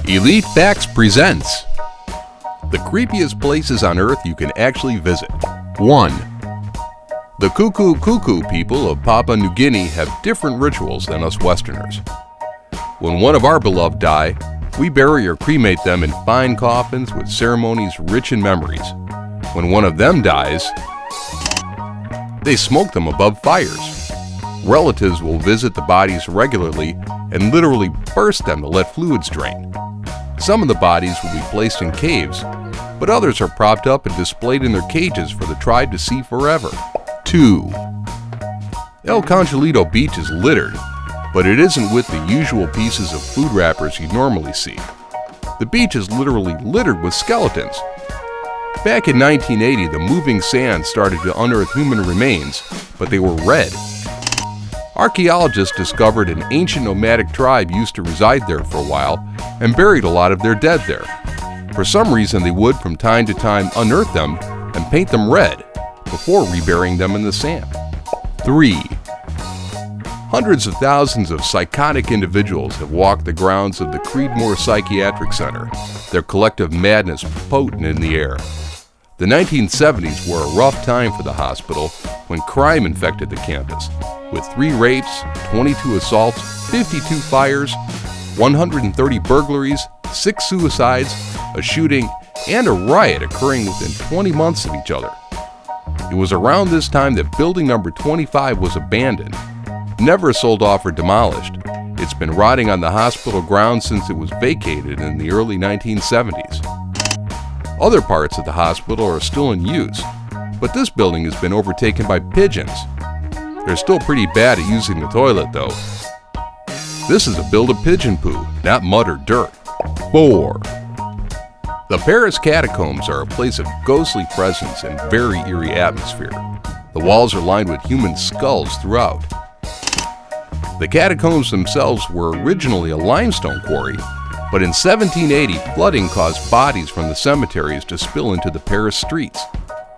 Elite Facts presents the creepiest places on Earth you can actually visit. 1. The Kuku-kuku people of Papa New Guinea have different rituals than us Westerners. When one of our beloved die, we bury or cremate them in fine coffins with ceremonies rich in memories. When one of them dies, they smoke them above fires. Relatives will visit the bodies regularly and literally burst them to let fluids drain. Some of the bodies will be placed in caves, but others are propped up and displayed in their cages for the tribe to see forever. 2. El Conchalito beach is littered, but it isn't with the usual pieces of food wrappers you normally see. The beach is literally littered with skeletons. Back in 1980, the moving sand started to unearth human remains, but they were red. Archaeologists discovered an ancient nomadic tribe used to reside there for a while and buried a lot of their dead there. For some reason, they would from time to time unearth them and paint them red before reburying them in the sand. 3. Hundreds of thousands of psychotic individuals have walked the grounds of the Creedmoor Psychiatric Center, their collective madness potent in the air. The 1970s were a rough time for the hospital when crime infected the campus, with 3 rapes, 22 assaults, 52 fires, 130 burglaries, 6 suicides, a shooting, and a riot occurring within 20 months of each other. It was around this time that building number 25 was abandoned, never sold off or demolished. It's been rotting on the hospital grounds since it was vacated in the early 1970s. Other parts of the hospital are still in use, but this building has been overtaken by pigeons. They're still pretty bad at using the toilet though. This is a build-a-pigeon poo, not mud or dirt. 4. The Paris catacombs are a place of ghostly presence and very eerie atmosphere. The walls are lined with human skulls throughout. The catacombs themselves were originally a limestone quarry, but in 1780 flooding caused bodies from the cemeteries to spill into the Paris streets.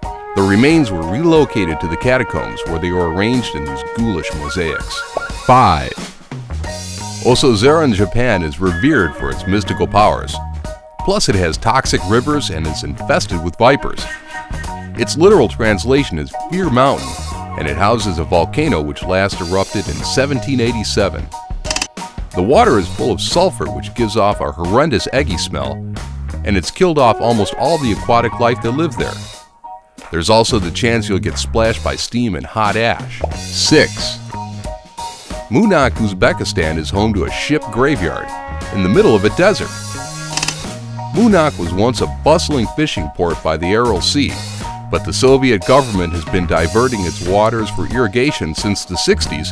The remains were relocated to the catacombs where they were arranged in these ghoulish mosaics. 5. Osozera in Japan is revered for its mystical powers. Plus it has toxic rivers and is infested with vipers. Its literal translation is Fear Mountain, and it houses a volcano which last erupted in 1787. The water is full of sulfur which gives off a horrendous eggy smell, and it's killed off almost all the aquatic life that live there. There's also the chance you'll get splashed by steam and hot ash. 6. Munak, Uzbekistan is home to a ship graveyard in the middle of a desert. Munak was once a bustling fishing port by the Aral Sea, but the Soviet government has been diverting its waters for irrigation since the 60s,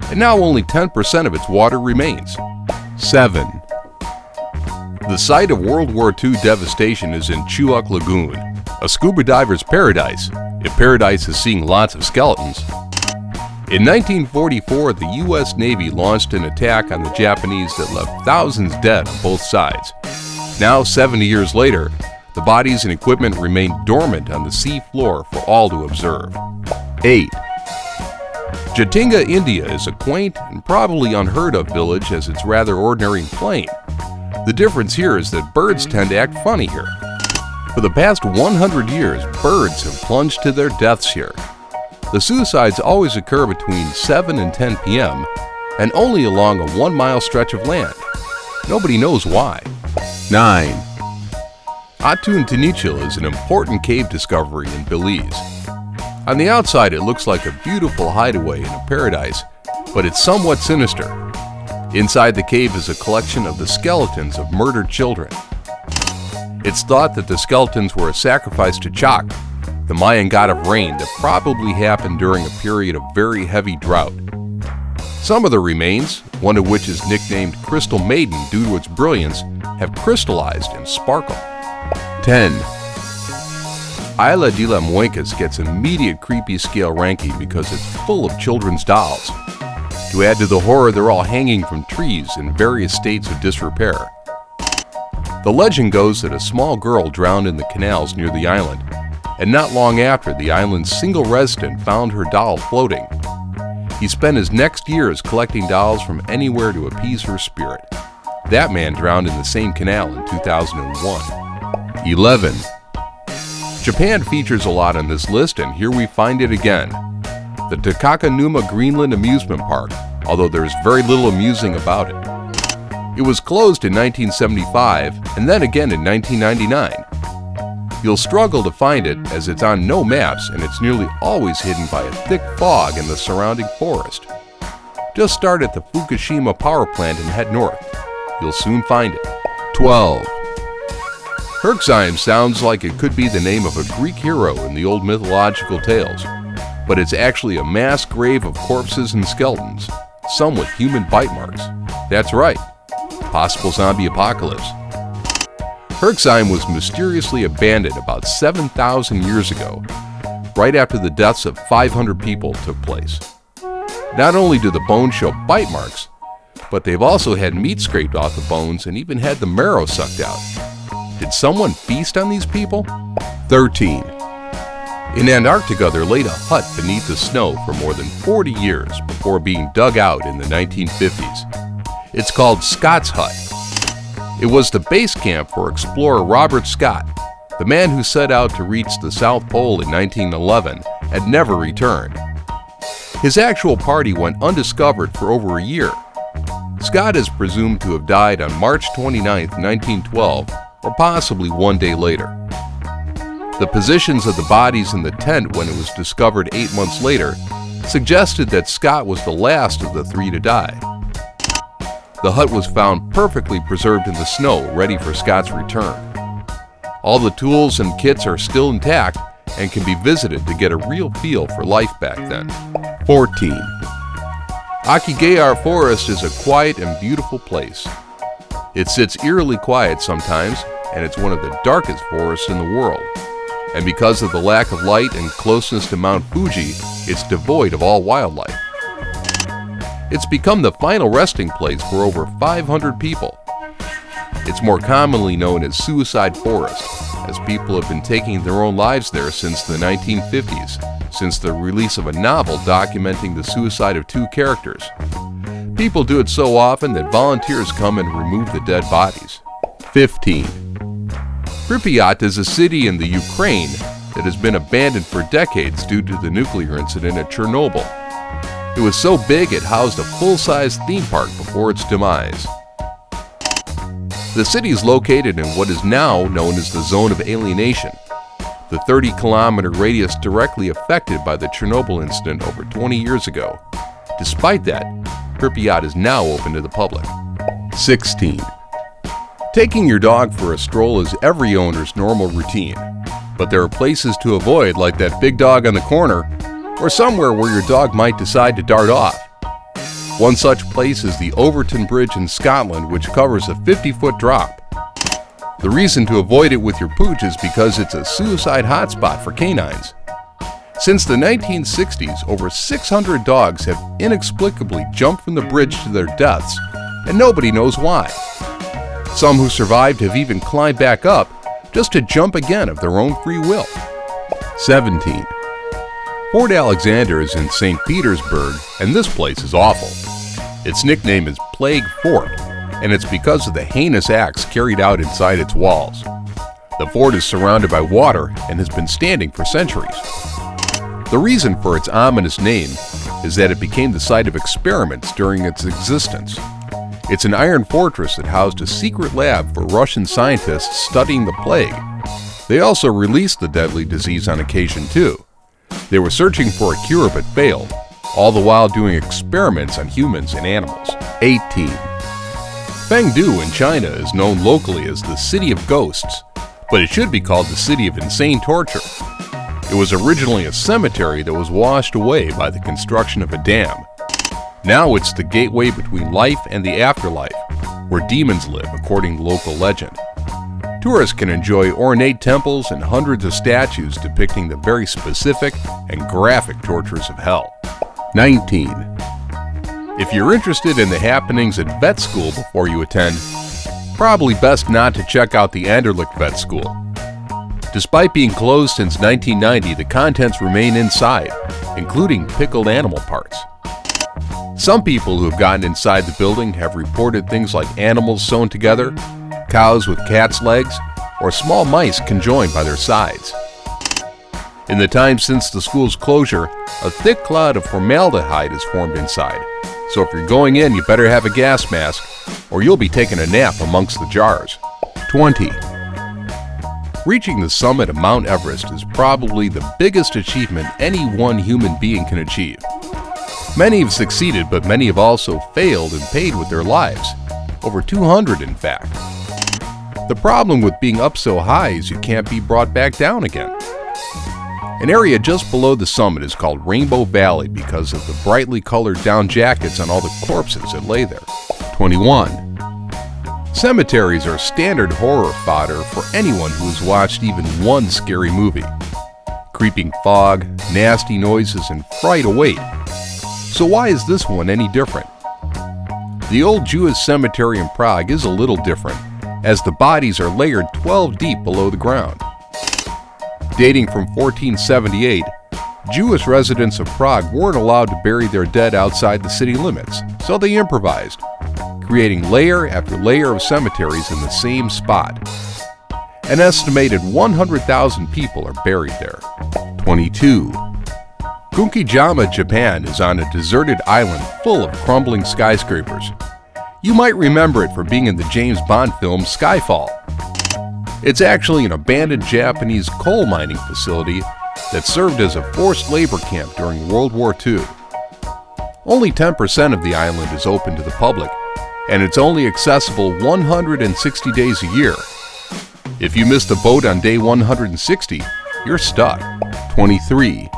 and now only 10% of its water remains. 7. The site of World War II devastation is in Chuuk Lagoon, a scuba diver's paradise, if paradise is seeing lots of skeletons. In 1944, the U.S. Navy launched an attack on the Japanese that left thousands dead on both sides. Now, 70 years later, the bodies and equipment remain dormant on the sea floor for all to observe. 8. Jatinga, India is a quaint and probably unheard of village as it's rather ordinary and plain. The difference here is that birds tend to act funny here. For the past 100 years, birds have plunged to their deaths here. The suicides always occur between 7 and 10 p.m. and only along a 1-mile stretch of land. Nobody knows why. 9. Atun Tinichil is an important cave discovery in Belize. On the outside, it looks like a beautiful hideaway in a paradise, but it's somewhat sinister. Inside the cave is a collection of the skeletons of murdered children. It's thought that the skeletons were a sacrifice to Chak, the Mayan god of rain that probably happened during a period of very heavy drought. Some of the remains, one of which is nicknamed Crystal Maiden due to its brilliance, have crystallized and sparkle. 10. Isla de la Muecas gets immediate creepy scale ranking because it's full of children's dolls. To add to the horror, they're all hanging from trees in various states of disrepair. The legend goes that a small girl drowned in the canals near the island, and not long after, the island's single resident found her doll floating. He spent his next years collecting dolls from anywhere to appease her spirit. That man drowned in the same canal in 2001. 11. Japan features a lot on this list, and here we find it again. The Takakanuma Greenland Amusement Park, although there's very little amusing about it. It was closed in 1975 and then again in 1999. You'll struggle to find it as it's on no maps and it's nearly always hidden by a thick fog in the surrounding forest. Just start at the Fukushima power plant and head north. You'll soon find it. 12. Herxheim sounds like it could be the name of a Greek hero in the old mythological tales, but it's actually a mass grave of corpses and skeletons, some with human bite marks. That's right, possible zombie apocalypse. Herxheim was mysteriously abandoned about 7,000 years ago, right after the deaths of 500 people took place. Not only do the bones show bite marks, but they've also had meat scraped off the bones and even had the marrow sucked out. Did someone feast on these people? 13. In Antarctica, there laid a hut beneath the snow for more than 40 years before being dug out in the 1950s. It's called Scott's Hut. It was the base camp for explorer Robert Scott, the man who set out to reach the South Pole in 1911 and never returned. His actual party went undiscovered for over a year. Scott is presumed to have died on March 29, 1912, or possibly one day later. The positions of the bodies in the tent when it was discovered 8 months later suggested that Scott was the last of the three to die. The hut was found perfectly preserved in the snow, ready for Scott's return. All the tools and kits are still intact and can be visited to get a real feel for life back then. 14. Akigayar Forest is a quiet and beautiful place. It sits eerily quiet sometimes, and it's one of the darkest forests in the world. And because of the lack of light and closeness to Mount Fuji, it's devoid of all wildlife. It's become the final resting place for over 500 people. It's more commonly known as Suicide Forest, as people have been taking their own lives there since the 1950s, since the release of a novel documenting the suicide of 2 characters. People do it so often that volunteers come and remove the dead bodies. 15. Pripyat is a city in the Ukraine that has been abandoned for decades due to the nuclear incident at Chernobyl. It was so big it housed a full-size theme park before its demise. The city is located in what is now known as the Zone of Alienation, the 30-kilometer radius directly affected by the Chernobyl incident over 20 years ago. Despite that, Pripyat is now open to the public. 16. Taking your dog for a stroll is every owner's normal routine, but there are places to avoid, like that big dog on the corner, or somewhere where your dog might decide to dart off. One such place is the Overton Bridge in Scotland, which covers a 50-foot drop. The reason to avoid it with your pooch is because it's a suicide hotspot for canines. Since the 1960s, over 600 dogs have inexplicably jumped from the bridge to their deaths, and nobody knows why. Some who survived have even climbed back up just to jump again of their own free will. 17. Fort Alexander is in St. Petersburg, and this place is awful. Its nickname is Plague Fort, and it's because of the heinous acts carried out inside its walls. The fort is surrounded by water and has been standing for centuries. The reason for its ominous name is that it became the site of experiments during its existence. It's an iron fortress that housed a secret lab for Russian scientists studying the plague. They also released the deadly disease on occasion too. They were searching for a cure but failed, all the while doing experiments on humans and animals. 18. Chengdu in China is known locally as the City of Ghosts, but it should be called the City of Insane Torture. It was originally a cemetery that was washed away by the construction of a dam. Now it's the gateway between life and the afterlife, where demons live according to local legend. Tourists can enjoy ornate temples and hundreds of statues depicting the very specific and graphic tortures of hell. 19. If you're interested in the happenings at vet school before you attend, probably best not to check out the Anderlecht Vet School. Despite being closed since 1990, the contents remain inside, including pickled animal parts. Some people who have gotten inside the building have reported things like animals sewn together, cows with cats' legs, or small mice conjoined by their sides. In the time since the school's closure, a thick cloud of formaldehyde has formed inside, so if you're going in, you better have a gas mask, or you'll be taking a nap amongst the jars. 20. Reaching the summit of Mount Everest is probably the biggest achievement any one human being can achieve. Many have succeeded, but many have also failed and paid with their lives. Over 200, in fact. The problem with being up so high is you can't be brought back down again. An area just below the summit is called Rainbow Valley because of the brightly colored down jackets on all the corpses that lay there. 21. Cemeteries are standard horror fodder for anyone who has watched even one scary movie. Creeping fog, nasty noises, and fright await. So why is this one any different? The old Jewish cemetery in Prague is a little different, as the bodies are layered 12 deep below the ground. Dating from 1478, Jewish residents of Prague weren't allowed to bury their dead outside the city limits, so they improvised, creating layer after layer of cemeteries in the same spot. An estimated 100,000 people are buried there. 22. Kuku-kuku, Japan is on a deserted island full of crumbling skyscrapers. You might remember it from being in the James Bond film Skyfall. It's actually an abandoned Japanese coal mining facility that served as a forced labor camp during World War II. Only 10% of the island is open to the public, and it's only accessible 160 days a year. If you miss the boat on day 160, you're stuck. 23.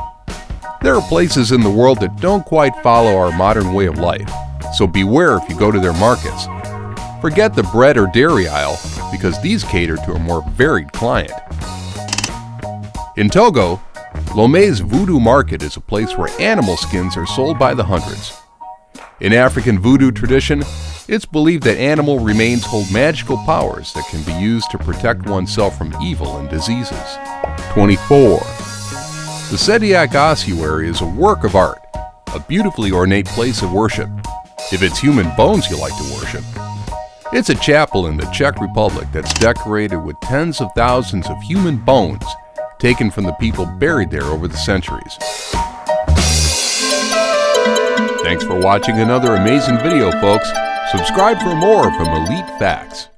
There are places in the world that don't quite follow our modern way of life, so beware if you go to their markets. Forget the bread or dairy aisle, because these cater to a more varied client. In Togo, Lomé's Voodoo Market is a place where animal skins are sold by the hundreds. In African voodoo tradition, it's believed that animal remains hold magical powers that can be used to protect oneself from evil and diseases. 24. The Sediak ossuary is a work of art, a beautifully ornate place of worship, if it's human bones you like to worship. It's a chapel in the Czech Republic that's decorated with tens of thousands of human bones taken from the people buried there over the centuries. Thanks for watching another amazing video, folks. Subscribe for more from Elite Facts.